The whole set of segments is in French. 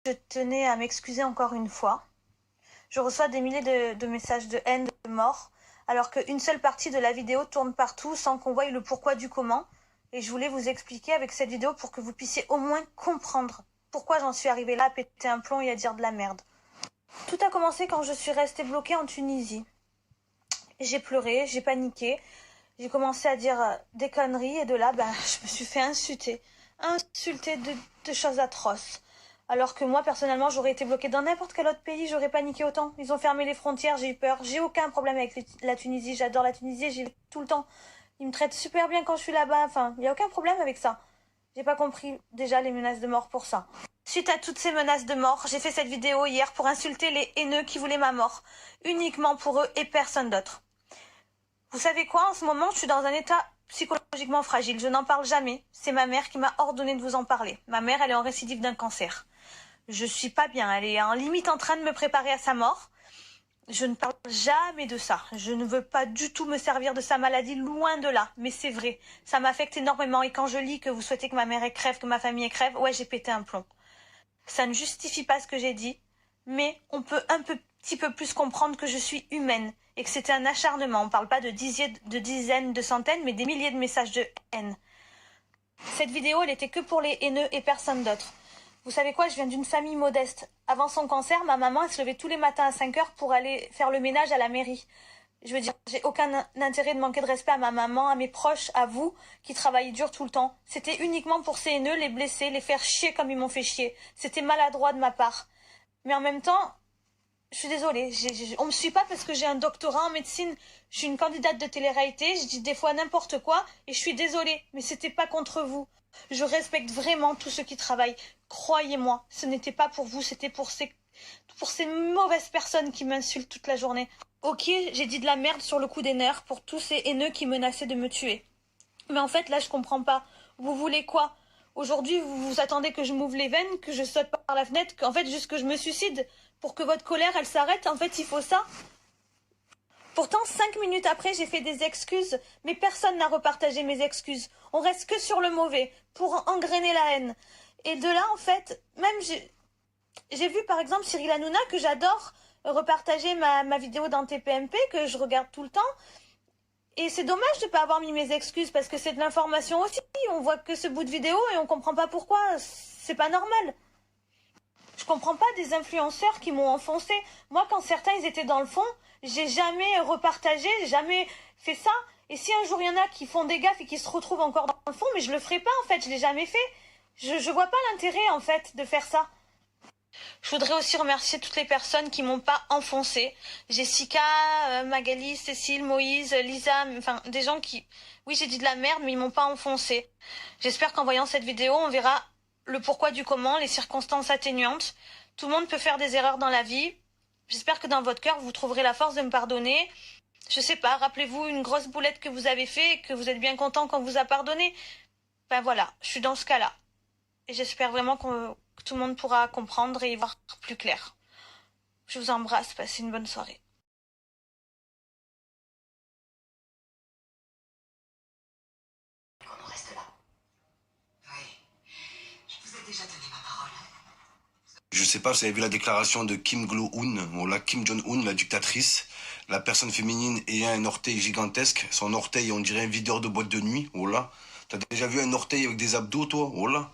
Je tenais à m'excuser encore une fois. Je reçois des milliers de messages de haine, de mort, alors qu'une seule partie de la vidéo tourne partout sans qu'on voie le pourquoi du comment. Et je voulais vous expliquer avec cette vidéo pour que vous puissiez au moins comprendre pourquoi j'en suis arrivée là à péter un plomb et à dire de la merde. Tout a commencé quand je suis restée bloquée en Tunisie. J'ai pleuré, j'ai paniqué, j'ai commencé à dire des conneries et de là, je me suis fait insulter de choses atroces. Alors que moi, personnellement, j'aurais été bloquée dans n'importe quel autre pays, j'aurais paniqué autant. Ils ont fermé les frontières, j'ai eu peur. J'ai aucun problème avec la Tunisie, j'adore la Tunisie, j'y vais tout le temps. Ils me traitent super bien quand je suis là-bas, enfin, il n'y a aucun problème avec ça. J'ai pas compris déjà les menaces de mort pour ça. Suite à toutes ces menaces de mort, j'ai fait cette vidéo hier pour insulter les haineux qui voulaient ma mort. Uniquement pour eux et personne d'autre. Vous savez quoi, en ce moment, je suis dans un état psychologiquement fragile. Je n'en parle jamais. C'est ma mère qui m'a ordonné de vous en parler. Ma mère, elle est en récidive d'un cancer. Je suis pas bien. Elle est en limite en train de me préparer à sa mort. Je ne parle jamais de ça. Je ne veux pas du tout me servir de sa maladie, loin de là. Mais c'est vrai. Ça m'affecte énormément. Et quand je lis que vous souhaitez que ma mère crève, que ma famille crève, ouais, j'ai pété un plomb. Ça ne justifie pas ce que j'ai dit. Mais on peut petit peu plus comprendre que je suis humaine. Et que c'était un acharnement. On ne parle pas de dizaines, de centaines, mais des milliers de messages de haine. Cette vidéo, elle était que pour les haineux et personne d'autre. Vous savez quoi, je viens d'une famille modeste. Avant son cancer, ma maman, elle se levait tous les matins à 5 heures pour aller faire le ménage à la mairie. Je veux dire, j'ai aucun intérêt de manquer de respect à ma maman, à mes proches, à vous, qui travaillez dur tout le temps. C'était uniquement pour ces haineux, les blesser, les faire chier comme ils m'ont fait chier. C'était maladroit de ma part. Mais en même temps, je suis désolée, on me suit pas parce que j'ai un doctorat en médecine. Je suis une candidate de télé-réalité, je dis des fois n'importe quoi et je suis désolée, mais c'était pas contre vous. Je respecte vraiment tous ceux qui travaillent. Croyez-moi, ce n'était pas pour vous, c'était pour ces mauvaises personnes qui m'insultent toute la journée. Ok, j'ai dit de la merde sur le coup des nerfs pour tous ces haineux qui menaçaient de me tuer. Mais en fait, là, je comprends pas. Vous voulez quoi? Aujourd'hui, vous attendez que je m'ouvre les veines, que je saute par la fenêtre, qu'en fait, juste que je me suicide pour que votre colère, elle s'arrête. En fait, il faut ça. Pourtant, 5 minutes après, j'ai fait des excuses, mais personne n'a repartagé mes excuses. On reste que sur le mauvais, pour engrainer la haine. Et de là, en fait, même j'ai vu, par exemple, Cyril Hanouna, que j'adore, repartager ma vidéo dans TPMP, que je regarde tout le temps. Et c'est dommage de ne pas avoir mis mes excuses, parce que c'est de l'information aussi. On voit que ce bout de vidéo et on comprend pas pourquoi. C'est pas normal. Je comprends pas des influenceurs qui m'ont enfoncé. Moi, quand certains ils étaient dans le fond, j'ai jamais repartagé, jamais fait ça. Et si un jour il y en a qui font des gaffes et qui se retrouvent encore dans le fond, mais je le ferai pas en fait, je l'ai jamais fait. Je vois pas l'intérêt en fait de faire ça. Je voudrais aussi remercier toutes les personnes qui m'ont pas enfoncé. Jessica, Magali, Cécile, Moïse, Lisa, enfin des gens qui... Oui, j'ai dit de la merde, mais ils m'ont pas enfoncé. J'espère qu'en voyant cette vidéo, on verra le pourquoi du comment, les circonstances atténuantes. Tout le monde peut faire des erreurs dans la vie. J'espère que dans votre cœur, vous trouverez la force de me pardonner. Je sais pas, rappelez-vous une grosse boulette que vous avez fait et que vous êtes bien content quand vous a pardonné. Ben voilà, je suis dans ce cas-là. Et j'espère vraiment que tout le monde pourra comprendre et y voir plus clair. Je vous embrasse, passez une bonne soirée. On reste là. Oui. Je vous ai déjà donné ma parole. Je sais pas, vous avez vu la déclaration de Kim Jong-un, ou la Kim Jong-un, la dictatrice, la personne féminine ayant un orteil gigantesque, son orteil on dirait un videur de boîte de nuit, oh là. T'as déjà vu un orteil avec des abdos, toi? Oh là.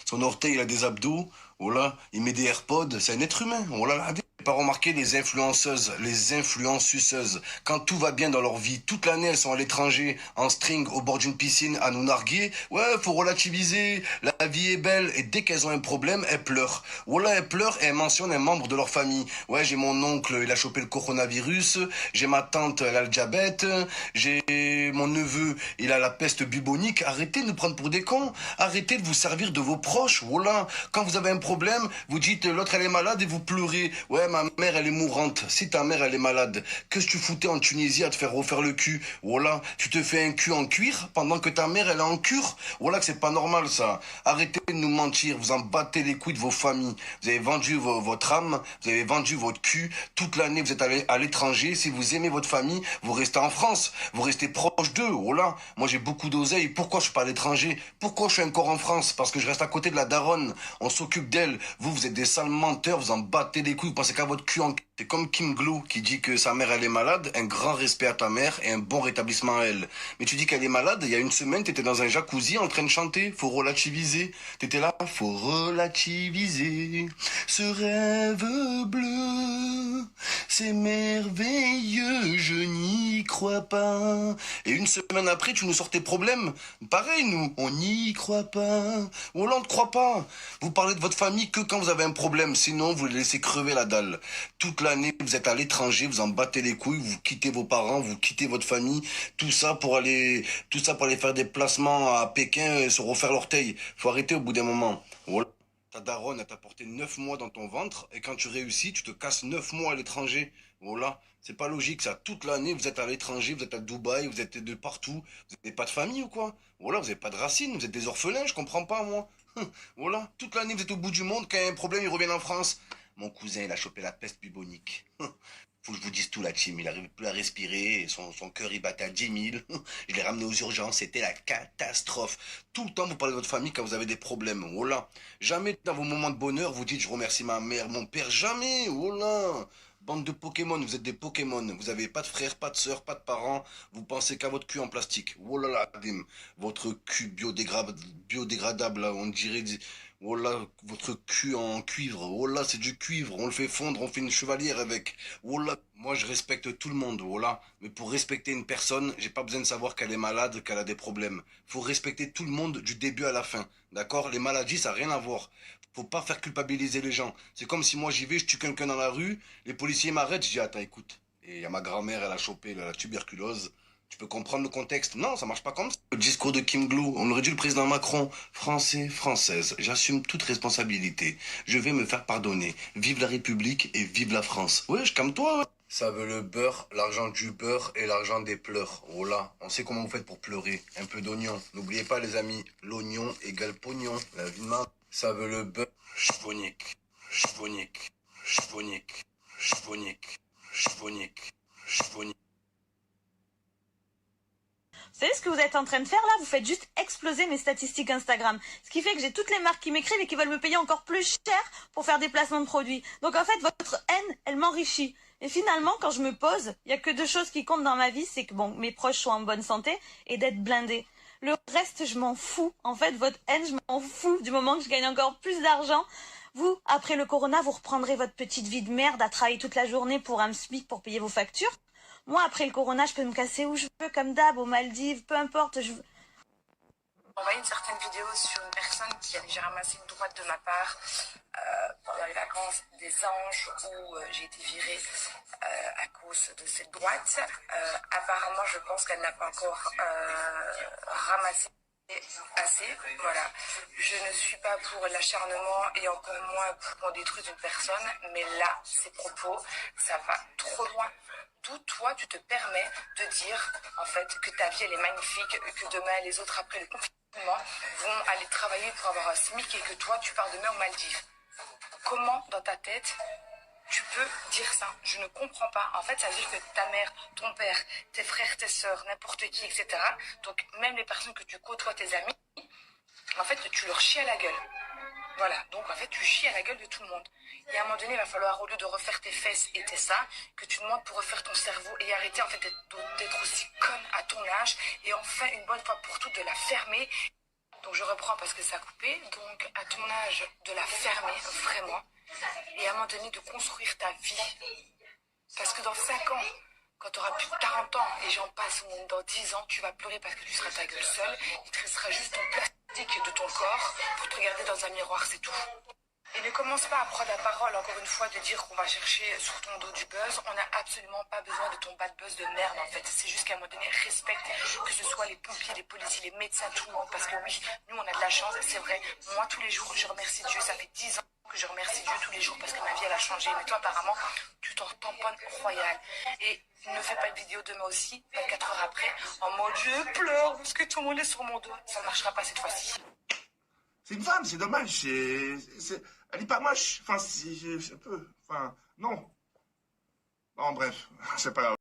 Son orteil, il a des abdos, oh là. Il met des AirPods, c'est un être humain, oh là là. Pas remarqué les influenceuses, les influenceuses, quand tout va bien dans leur vie, toute l'année elles sont à l'étranger, en string, au bord d'une piscine, à nous narguer. Ouais, faut relativiser, la vie est belle, et dès qu'elles ont un problème, elles pleurent. Voilà, elles pleurent et elles mentionnent un membre de leur famille. Ouais, j'ai mon oncle, il a chopé le coronavirus, j'ai ma tante, elle a le diabète, j'ai mon neveu, il a la peste bubonique. Arrêtez de nous prendre pour des cons, arrêtez de vous servir de vos proches, voilà. Quand vous avez un problème, vous dites l'autre elle est malade et vous pleurez. Ouais, ma mère, elle est mourante. Si ta mère, elle est malade, qu'est-ce que tu foutais en Tunisie à te faire refaire le cul? Voilà, tu te fais un cul en cuir pendant que ta mère, elle est en cure? Voilà que c'est pas normal, ça. Arrêtez de nous mentir, vous en battez les couilles de vos familles. Vous avez vendu votre âme, vous avez vendu votre cul. Toute l'année, vous êtes allé à l'étranger. Si vous aimez votre famille, vous restez en France. Vous restez proche d'eux. Voilà, moi j'ai beaucoup d'oseille. Pourquoi je suis pas à l'étranger? Pourquoi je suis encore en France? Parce que je reste à côté de la daronne. On s'occupe d'elle. Vous êtes des sales menteurs, vous en battez les couilles, vous pensez qu'à votre cul en... C'est comme Kim Glou qui dit que sa mère elle est malade, un grand respect à ta mère et un bon rétablissement à elle. Mais tu dis qu'elle est malade, il y a une semaine t'étais dans un jacuzzi en train de chanter, faut relativiser. T'étais là, faut relativiser. Ce rêve bleu, c'est merveilleux, je n'y crois pas. Et une semaine après tu nous sors tes problèmes. Pareil nous, on n'y croit pas. Oh là on ne croit pas. Vous parlez de votre famille que quand vous avez un problème, sinon vous les laissez crever la dalle. Toute l'année, vous êtes à l'étranger, vous en battez les couilles, vous quittez vos parents, vous quittez votre famille, tout ça pour aller faire des placements à Pékin et se refaire l'orteil. Faut arrêter au bout d'un moment. Voilà. Ta daronne, elle t'a porté 9 mois dans ton ventre, et quand tu réussis, tu te casses 9 mois à l'étranger. Voilà. C'est pas logique, ça. Toute l'année, vous êtes à l'étranger, vous êtes à Dubaï, vous êtes de partout. Vous n'avez pas de famille ou quoi? Voilà, vous n'avez pas de racines, vous êtes des orphelins, je comprends pas, moi. Voilà. Toute l'année, vous êtes au bout du monde, quand il y a un problème, ils reviennent en France. Mon cousin, il a chopé la peste bubonique. Faut que je vous dise tout, la team. Il n'arrive plus à respirer. Son cœur, il battait à 10 000. Je l'ai ramené aux urgences. C'était la catastrophe. Tout le temps, vous parlez de votre famille quand vous avez des problèmes. Oh là. Jamais dans vos moments de bonheur, vous dites je remercie ma mère, mon père. Jamais. Oh là. Bande de Pokémon, vous êtes des Pokémon. Vous avez pas de frères, pas de sœurs, pas de parents. Vous pensez qu'à votre cul en plastique. Oh là là, Dim. Votre cul biodégradable, là, on dirait... Oh là, votre cul en cuivre. Oh là, c'est du cuivre. On le fait fondre, on fait une chevalière avec. Oh là, moi je respecte tout le monde. Oh là, mais pour respecter une personne, j'ai pas besoin de savoir qu'elle est malade, qu'elle a des problèmes. Faut respecter tout le monde du début à la fin. D'accord? Les maladies, ça n'a rien à voir. Faut pas faire culpabiliser les gens. C'est comme si moi j'y vais, je tue quelqu'un dans la rue, les policiers m'arrêtent, je dis attends, écoute. Et il y a ma grand-mère, elle a chopé la tuberculose. Tu peux comprendre le contexte? Non, ça marche pas comme ça. Le discours de Kim Glou, on aurait dit le président Macron. Français, Française, j'assume toute responsabilité. Je vais me faire pardonner. Vive la République et vive la France. Ouais, calme-toi. Ouais. Ça veut le beurre, l'argent du beurre et l'argent des pleurs. Oh là, on sait comment vous faites pour pleurer. Un peu d'oignon. N'oubliez pas les amis, l'oignon égale pognon. La vie de main. Ça veut le beurre. Chvonique, chvonique, chvonique, chvonique, chvonique, chvonique. Vous savez ce que vous êtes en train de faire là? Vous faites juste exploser mes statistiques Instagram. Ce qui fait que j'ai toutes les marques qui m'écrivent et qui veulent me payer encore plus cher pour faire des placements de produits. Donc en fait, votre haine, elle m'enrichit. Et finalement, quand je me pose, il n'y a que deux choses qui comptent dans ma vie, c'est que bon, mes proches soient en bonne santé et d'être blindés. Le reste, je m'en fous. En fait, votre haine, je m'en fous du moment que je gagne encore plus d'argent. Vous, après le corona, vous reprendrez votre petite vie de merde à travailler toute la journée pour un SMIC pour payer vos factures. Moi, après le corona, je peux me casser où je veux, comme d'hab, aux Maldives, peu importe. On voyait une certaine vidéo sur une personne qui a déjà ramassé une droite de ma part pendant les vacances des anges où j'ai été virée à cause de cette droite. Apparemment, je pense qu'elle n'a pas encore ramassé assez. Voilà. Je ne suis pas pour l'acharnement et encore moins pour qu'on détruise une personne, mais là, ces propos, ça va trop loin. D'où toi, tu te permets de dire en fait que ta vie elle est magnifique, que demain les autres après le confinement vont aller travailler pour avoir un SMIC et que toi tu pars demain aux Maldives. Comment dans ta tête tu peux dire ça? Je ne comprends pas. En fait, ça veut dire que ta mère, ton père, tes frères, tes sœurs, n'importe qui, etc. Donc même les personnes que tu côtoies, tes amis, en fait tu leur chies à la gueule. Voilà, donc en fait tu chies à la gueule de tout le monde. Et à un moment donné, il va falloir, au lieu de refaire tes fesses et tes seins, que tu demandes pour refaire ton cerveau et arrêter en fait d'être aussi conne à ton âge et enfin une bonne fois pour toutes de la fermer. Donc je reprends parce que ça a coupé. Donc à ton âge, de la fermer vraiment et à un moment donné de construire ta vie. Parce que dans 5 ans, quand tu auras plus de 40 ans et j'en passe, ou dans 10 ans, tu vas pleurer parce que tu seras ta gueule seule. Il te restera juste ton plastique de ton corps pour te regarder dans un miroir, c'est tout. Et ne commence pas à prendre la parole, encore une fois, de dire qu'on va chercher sur ton dos du buzz. On n'a absolument pas besoin de ton bad buzz de merde, en fait. C'est juste qu'à un moment donné, respecte que ce soit les pompiers, les policiers, les médecins, tout le monde. Parce que oui, nous, on a de la chance, c'est vrai. Moi, tous les jours, je remercie Dieu. Ça fait 10 ans Que je remercie Dieu tous les jours parce que ma vie elle a changé. Mais toi apparemment tu t'en tamponnes royal. Et ne fais pas de vidéo demain aussi, 24 heures après, en mode je pleure parce que tout le monde est sur mon dos. Ça ne marchera pas cette fois-ci. C'est une femme, c'est dommage. Elle est pas moche. Enfin, un peu. Enfin, non. Bon, bref, c'est pas grave.